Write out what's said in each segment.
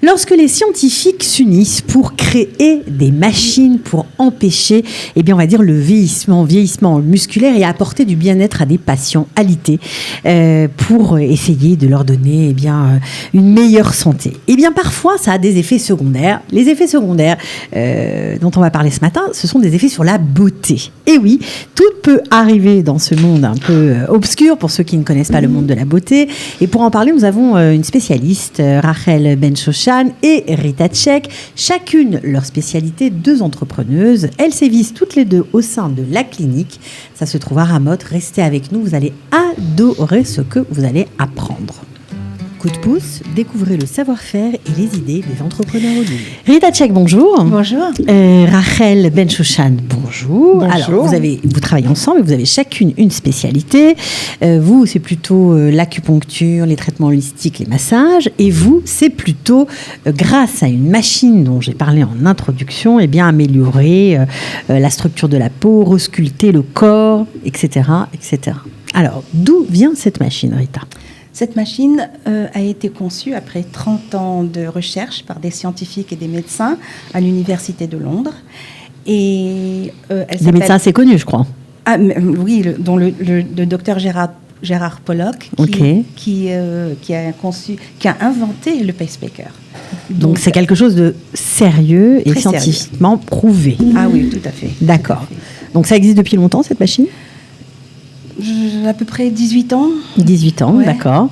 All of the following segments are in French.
Lorsque les scientifiques s'unissent pour créer des machines pour empêcher, on va dire le vieillissement musculaire et apporter du bien-être à des patients alités pour essayer de leur donner une meilleure santé. Parfois, ça a des effets secondaires. Les effets secondaires dont on va parler ce matin, ce sont des effets sur la beauté. Et oui, tout peut arriver dans ce monde un peu obscur pour ceux qui ne connaissent pas le monde de la beauté. Et pour en parler, nous avons une spécialiste, Rachel Ben-Shoshan et Rita Tchek, chacune leur spécialité, 2 entrepreneuses. Elles sévissent toutes les 2 au sein de la clinique. Ça se trouve à Ramoth. Restez avec nous, vous allez adorer ce que vous allez apprendre. Coup de pouce, découvrez le savoir-faire et les idées des entrepreneurs au ligne. Rita Tchek, bonjour. Bonjour. Rachel Ben-Shoshan, bonjour. Bonjour. Alors, vous travaillez ensemble, vous avez chacune une spécialité. Vous, c'est plutôt l'acupuncture, les traitements holistiques, les massages. Et vous, c'est plutôt, grâce à une machine dont j'ai parlé en introduction, améliorer la structure de la peau, resculpter le corps, etc., etc. Alors, d'où vient cette machine, Rita ? Cette machine a été conçue après 30 ans de recherche par des scientifiques et des médecins à l'Université de Londres. Et des médecins assez connus, je crois. Oui, dont le docteur Gérard Pollock, qui a inventé le pacemaker. Donc c'est quelque chose de sérieux et scientifiquement prouvé. Ah oui, tout à fait. D'accord. Donc ça existe depuis longtemps, cette machine ? À peu près 18 ans. 18 ans, ouais. D'accord.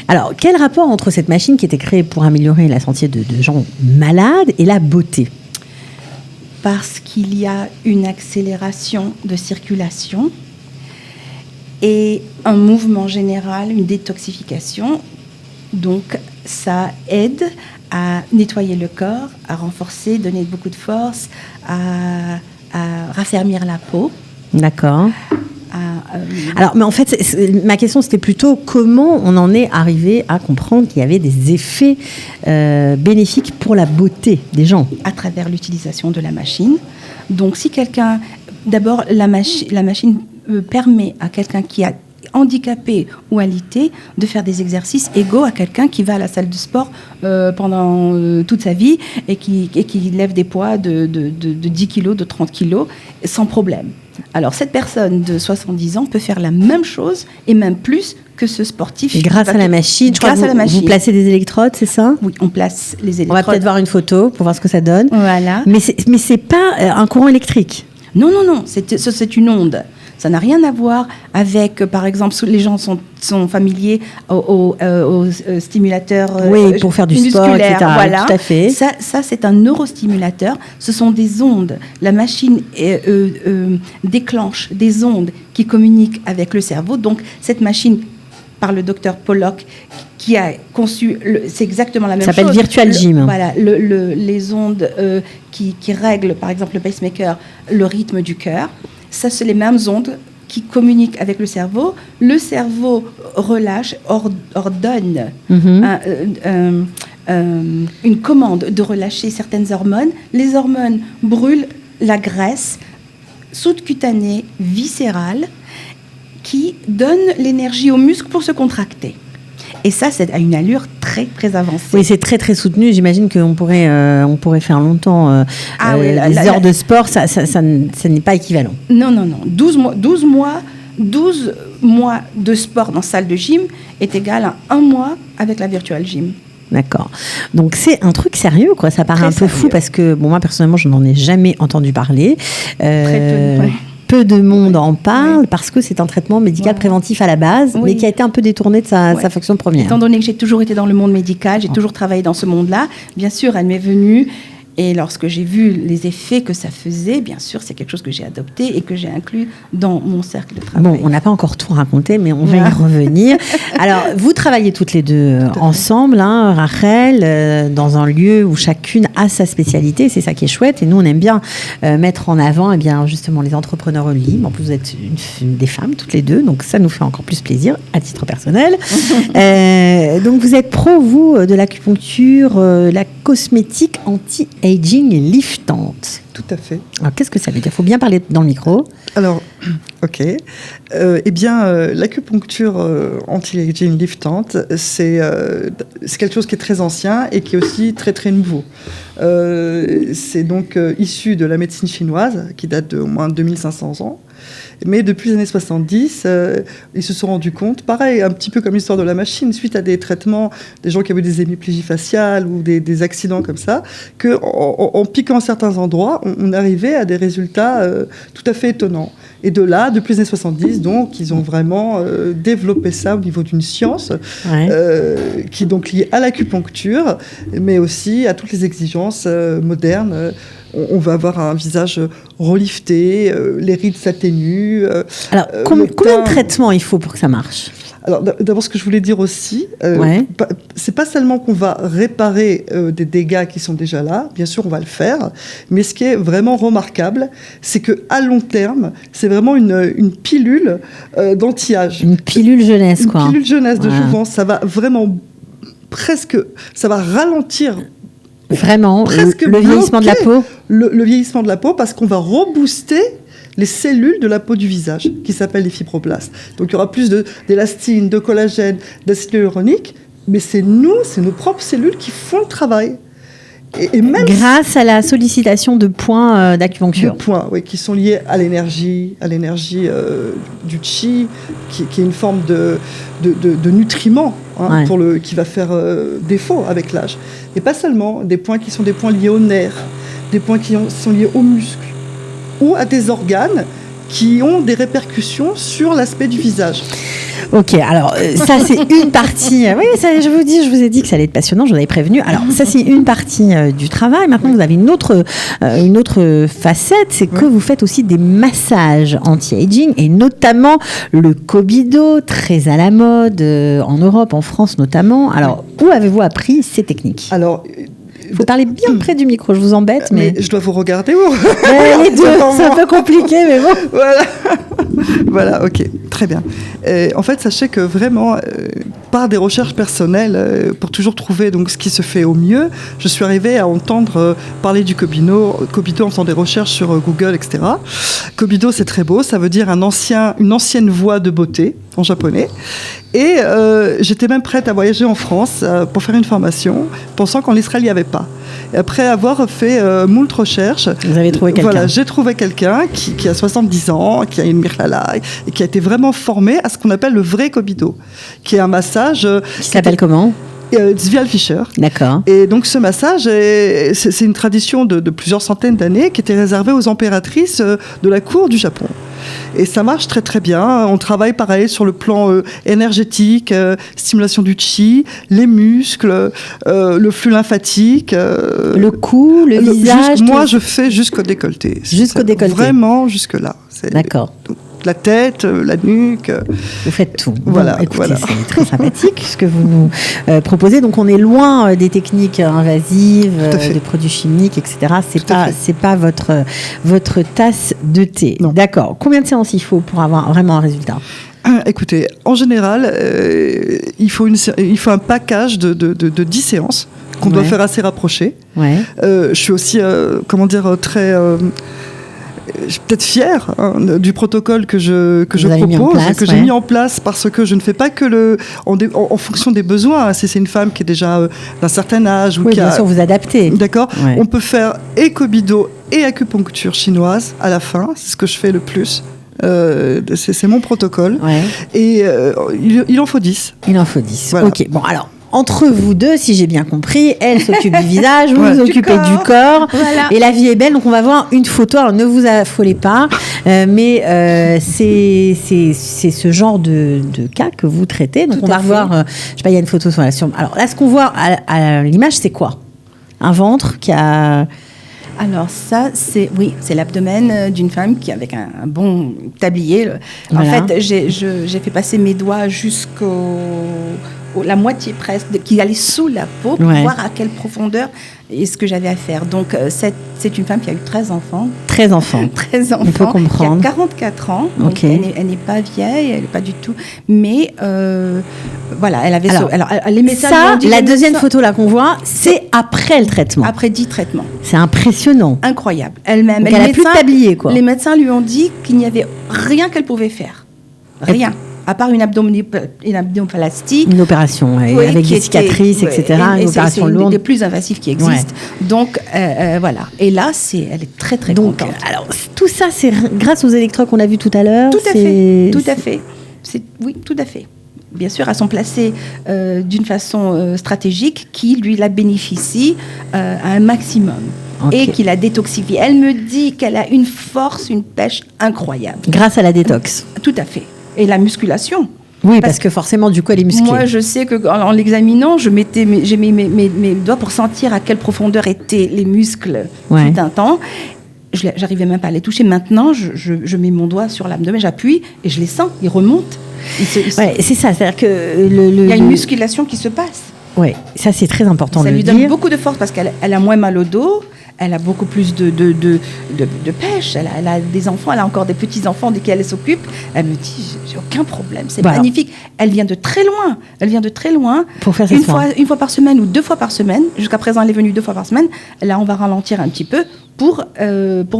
Alors, quel rapport entre cette machine qui était créée pour améliorer la santé de gens malades et la beauté ? Parce qu'il y a une accélération de circulation et un mouvement général, une détoxification. Donc, ça aide à nettoyer le corps, à renforcer, donner beaucoup de force, à raffermir la peau. D'accord. Alors, mais en fait, ma question, c'était plutôt comment on en est arrivé à comprendre qu'il y avait des effets bénéfiques pour la beauté des gens. À travers l'utilisation de la machine. Donc, si quelqu'un... D'abord, la machine permet à quelqu'un qui est handicapé ou alité de faire des exercices égaux à quelqu'un qui va à la salle de sport pendant toute sa vie et qui lève des poids de 10 kilos, de 30 kilos, sans problème. Alors, cette personne de 70 ans peut faire la même chose et même plus que ce sportif. Et grâce à la machine, vous placez des électrodes, c'est ça ? Oui, on place les électrodes. On va peut-être voir une photo pour voir ce que ça donne. Voilà. Mais c'est pas un courant électrique ? Non, c'est une onde. Ça n'a rien à voir avec, par exemple, les gens sont familiers aux stimulateurs pour faire du sport, etc. Voilà. Tout à fait. Ça, c'est un neurostimulateur. Ce sont des ondes. La machine déclenche des ondes qui communiquent avec le cerveau. Donc, cette machine, par le docteur Pollock, qui a conçu, c'est exactement la même chose. Ça s'appelle Virtual Gym. Voilà, les ondes qui règlent, par exemple, le pacemaker, le rythme du cœur. Ça, c'est les mêmes ondes qui communiquent avec le cerveau. Le cerveau relâche, ordonne une commande de relâcher certaines hormones. Les hormones brûlent la graisse sous-cutanée, viscérale, qui donne l'énergie aux muscles pour se contracter. Et ça, c'est à une allure très, très avancée. Oui, c'est très, très soutenu. J'imagine qu'on pourrait faire longtemps des heures de sport. Ça n'est pas équivalent. Non. 12 mois de sport dans salle de gym est égal à 1 mois avec la Virtual Gym. D'accord. Donc, c'est un truc sérieux, quoi. Ça paraît très un peu fou parce que, moi, personnellement, je n'en ai jamais entendu parler. Très peu, ouais. Peu de monde en parle parce que c'est un traitement médical préventif à la base, mais qui a été un peu détourné de sa fonction première. Étant donné que j'ai toujours été dans le monde médical, j'ai toujours travaillé dans ce monde-là, bien sûr, elle m'est venue. Et lorsque j'ai vu les effets que ça faisait, bien sûr, c'est quelque chose que j'ai adopté et que j'ai inclus dans mon cercle de travail. Bon, on n'a pas encore tout raconté, mais on va y revenir. Alors, vous travaillez toutes les deux ensemble, Rachel, dans un lieu où chacune a sa spécialité. C'est ça qui est chouette. Et nous, on aime bien mettre en avant justement les entrepreneurs libres. En plus, vous êtes des femmes, toutes les deux. Donc, ça nous fait encore plus plaisir, à titre personnel. Donc, vous êtes pro, vous, de l'acupuncture, la cosmétique anti-âge. anti-aging liftante. Tout à fait. Alors, qu'est-ce que ça veut dire ? Il faut bien parler dans le micro. Alors, ok. L'acupuncture anti-aging liftante, c'est quelque chose qui est très ancien et qui est aussi très très nouveau. C'est donc issu de la médecine chinoise, qui date de au moins 2500 ans. Mais depuis les années 70, ils se sont rendus compte, pareil, un petit peu comme l'histoire de la machine, suite à des traitements, des gens qui avaient des hémiplégies faciales ou des accidents comme ça, qu'en piquant certains endroits, on arrivait à des résultats tout à fait étonnants. Et de là, depuis les années 70, donc, ils ont vraiment développé ça au niveau d'une science qui est donc liée à l'acupuncture, mais aussi à toutes les exigences modernes. On va avoir un visage relifté, les rides s'atténuent. Alors, combien de traitements il faut pour que ça marche ? Alors, d'abord, ce que je voulais dire aussi, c'est pas seulement qu'on va réparer des dégâts qui sont déjà là, bien sûr, on va le faire, mais ce qui est vraiment remarquable, c'est qu'à long terme, c'est vraiment une pilule d'anti-âge. Une pilule jeunesse, quoi. Une pilule jeunesse de jouvence, ça va vraiment ça va ralentir vraiment le vieillissement de la peau. Le vieillissement de la peau, parce qu'on va rebooster les cellules de la peau du visage, qui s'appellent les fibroblastes. Donc il y aura plus d'élastine, de collagène, d'acide hyaluronique, mais c'est nos propres cellules qui font le travail. Et même grâce à la sollicitation de points d'acupuncture. De points, oui, qui sont liés à l'énergie du chi, qui est une forme de nutriment qui va faire défaut avec l'âge. Et pas seulement, des points qui sont des points liés aux nerfs, des points qui sont liés aux muscles ou à des organes qui ont des répercussions sur l'aspect du visage. Ok, alors ça c'est une partie. Oui, ça, je vous ai dit que ça allait être passionnant. Je vous avais prévenu. Alors ça c'est une partie du travail. Maintenant vous avez une autre facette, c'est que vous faites aussi des massages anti-aging et notamment le Kobido, très à la mode en Europe, en France notamment. Alors où avez-vous appris ces techniques ? Alors. Il faut parler bien près du micro, je vous embête. Mais je dois vous regarder où ? Les deux, c'est un peu compliqué, mais bon. Voilà, ok, très bien. En fait, sachez que vraiment, par des recherches personnelles, pour toujours trouver donc, ce qui se fait au mieux, je suis arrivée à entendre parler du Kobido en faisant des recherches sur Google, etc. Kobido, c'est très beau, ça veut dire une ancienne voie de beauté en japonais. Et j'étais même prête à voyager en France pour faire une formation, pensant qu'en Israël, il n'y avait pas. Et après avoir fait moult recherches... Vous avez trouvé quelqu'un ? Voilà, j'ai trouvé quelqu'un qui a 70 ans, qui a une mirlala, et qui a été vraiment formé à ce qu'on appelle le vrai Kobido, qui est un massage... Qui s'appelle comment ? Zvial Fischer. D'accord. Et donc ce massage, c'est une tradition de plusieurs centaines d'années qui était réservée aux impératrices de la cour du Japon. Et ça marche très très bien. On travaille pareil sur le plan énergétique, stimulation du chi, les muscles, le flux lymphatique. Le cou, le visage. Moi, je fais jusqu'au décolleté. Jusqu'au décolleté. Vraiment jusque-là. D'accord. La tête, la nuque. Vous faites tout. Voilà, bon, écoutez, voilà. C'est très sympathique ce que vous nous proposez. Donc on est loin des techniques invasives, des produits chimiques, etc. C'est pas votre tasse de thé. Non. D'accord. Combien de séances il faut pour avoir vraiment un résultat ? Écoutez, en général, il faut un package de 10 séances qu'on doit faire assez rapprochées. Ouais. Je suis aussi, très... je suis peut-être fière du protocole que je propose, que j'ai mis en place, parce que je ne fais pas que en fonction des besoins. Si c'est une femme qui est déjà d'un certain âge... Oui, bien sûr, vous adaptez. D'accord. Ouais. On peut faire et Kobido et acupuncture chinoise à la fin. C'est ce que je fais le plus. C'est mon protocole. Ouais. Et il en faut 10. Il en faut 10. Voilà. Ok, bon alors... Entre vous deux, si j'ai bien compris, elle s'occupe du visage, vous vous occupez du corps, et la vie est belle. Donc on va voir une photo. Alors ne vous affolez pas, mais c'est ce genre de cas que vous traitez. Donc on va revoir. Je sais pas, il y a une photo sur la. Alors là, ce qu'on voit à l'image, c'est quoi ? Un ventre qui a. Alors ça, c'est l'abdomen d'une femme qui avec un bon tablier. Voilà. En fait, j'ai fait passer mes doigts jusqu'au la moitié presque, qui allait sous la peau pour voir à quelle profondeur et ce que j'avais à faire. Donc, c'est une femme qui a eu 13 enfants. 13 enfants. 13 enfants. On peut comprendre. Qui a 44 ans. Donc elle n'est pas vieille, elle n'est pas du tout. Mais voilà, elle avait. Alors les médecins ça, dit, la deuxième photo là qu'on voit, c'est après le traitement. Après 10 traitements. C'est impressionnant. Incroyable. Elle-même. Donc elle a plus de tablier, quoi. Les médecins lui ont dit qu'il n'y avait rien qu'elle pouvait faire. Rien. À part une abdominoplastie. Une opération, avec des cicatrices, etc. Une opération lourde. C'est une des plus invasives qui existent. Donc, voilà. Et là, elle est très, très contente. Alors, tout ça, c'est grâce aux électrodes qu'on a vus tout à l'heure. Tout à fait. Tout à fait. Oui, tout à fait. Bien sûr, elles sont placées d'une façon stratégique qui, lui, la bénéficie à un maximum. Okay. Et qui la détoxifie. Elle me dit qu'elle a une force, une pêche incroyable. Grâce à la détox. Tout à fait. Et la musculation. Oui, parce que forcément, du coup, elle est musclée. Moi, je sais qu'en l'examinant, j'ai mis mes doigts pour sentir à quelle profondeur étaient les muscles tout un temps. J'arrivais même pas à les toucher. Maintenant, je mets mon doigt sur l'abdomen, j'appuie et je les sens, ils remontent. C'est ça, c'est-à-dire que il y a une musculation qui se passe. Oui, ça c'est très important de le dire. Ça lui donne beaucoup de force parce qu'elle a moins mal au dos. Elle a beaucoup plus de pêche. Elle a des enfants, elle a encore des petits-enfants desquels elle s'occupe. Elle me dit, j'ai aucun problème, c'est magnifique. Elle vient de très loin. Pour faire une fois par semaine ou 2 fois par semaine. Jusqu'à présent, elle est venue 2 fois par semaine. Là, on va ralentir un petit peu pour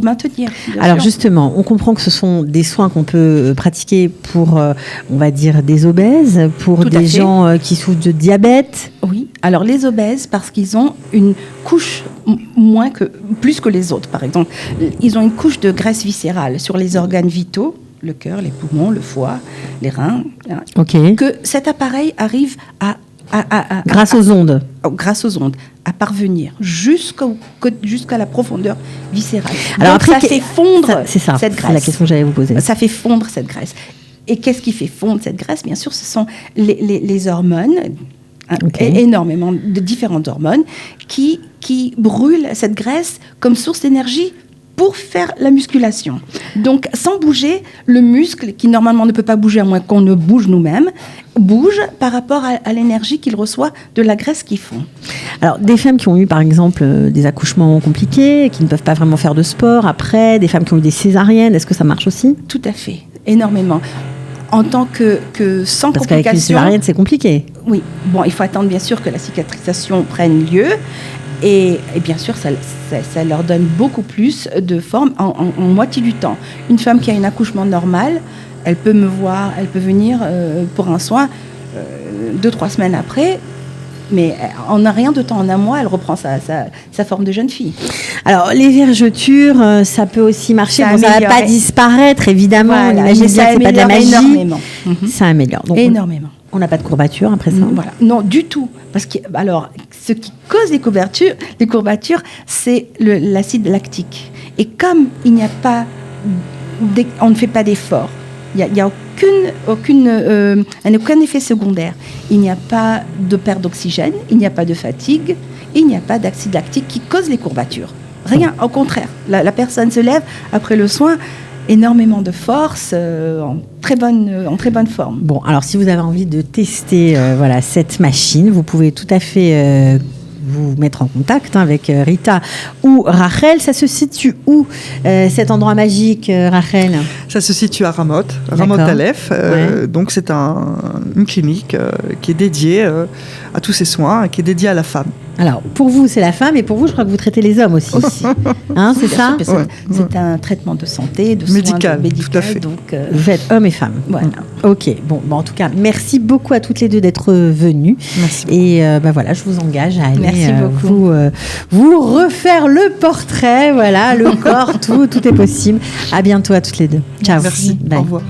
maintenir. Alors justement, on comprend que ce sont des soins qu'on peut pratiquer pour, on va dire, des obèses, pour des gens qui souffrent de diabète. Oui, alors les obèses, parce qu'ils ont une couche plus que les autres, par exemple. Ils ont une couche de graisse viscérale sur les organes vitaux, le cœur, les poumons, le foie, les reins. Que cet appareil arrive grâce aux ondes. Grâce aux ondes, à parvenir jusqu'à la profondeur viscérale. Alors donc après, ça fait fondre cette graisse. C'est la question que j'allais vous poser. Ça fait fondre cette graisse. Et qu'est-ce qui fait fondre cette graisse ? Bien sûr, ce sont les hormones. Énormément de différentes hormones qui brûlent cette graisse comme source d'énergie pour faire la musculation. Donc, sans bouger, le muscle, qui normalement ne peut pas bouger à moins qu'on ne bouge nous-mêmes, bouge par rapport à l'énergie qu'il reçoit de la graisse qu'ils font. Alors, des femmes qui ont eu, par exemple, des accouchements compliqués, qui ne peuvent pas vraiment faire de sport après, des femmes qui ont eu des césariennes, est-ce que ça marche aussi ? Tout à fait, énormément. En tant que sans complications... Parce qu'avec les césariennes, c'est compliqué. Oui. Bon, il faut attendre, bien sûr, que la cicatrisation prenne lieu. Et bien sûr, ça leur donne beaucoup plus de forme en moitié du temps. Une femme qui a un accouchement normal, elle peut me voir, elle peut venir pour un soin 2-3 semaines après. Mais en un rien de temps, en un mois, elle reprend sa forme de jeune fille. Alors, les vergetures, ça peut aussi marcher. Ça ne va pas disparaître, évidemment. Voilà, on imagine bien que ce n'est pas de la magie. Énormément. Ça améliore. Donc, énormément. On n'a pas de courbatures après ça. Voilà. Non, du tout. Parce que, alors, ce qui cause les courbatures, c'est l'acide lactique. Et comme il n'y a pas, on ne fait pas d'effort, il n'y a aucun effet secondaire. Il n'y a pas de perte d'oxygène, il n'y a pas de fatigue, il n'y a pas d'acide lactique qui cause les courbatures. Rien, au contraire. La personne se lève après le soin, énormément de force, en très bonne forme. Bon, alors si vous avez envie de tester cette machine, vous pouvez tout à fait vous mettre en contact avec Rita ou Rachel. Ça se situe où, cet endroit magique, Rachel ? Ça se situe à Ramot Aleph. Donc c'est une clinique qui est dédiée à tous ces soins, qui est dédiée à la femme. Alors, pour vous, c'est la femme, et pour vous, je crois que vous traitez les hommes aussi. Hein, c'est ça ? C'est un traitement de santé, de médical, soins médical, tout à fait. Donc, vous faites hommes et femmes. Voilà. Ok, bon, en tout cas, merci beaucoup à toutes les deux d'être venues. Merci. Et je vous engage à aller vous refaire le portrait, le corps, tout est possible. À bientôt à toutes les deux. Ciao. Merci, bye. Au revoir.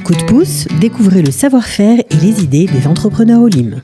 Coup de pouce, découvrez le savoir-faire et les idées des entrepreneurs au Lim.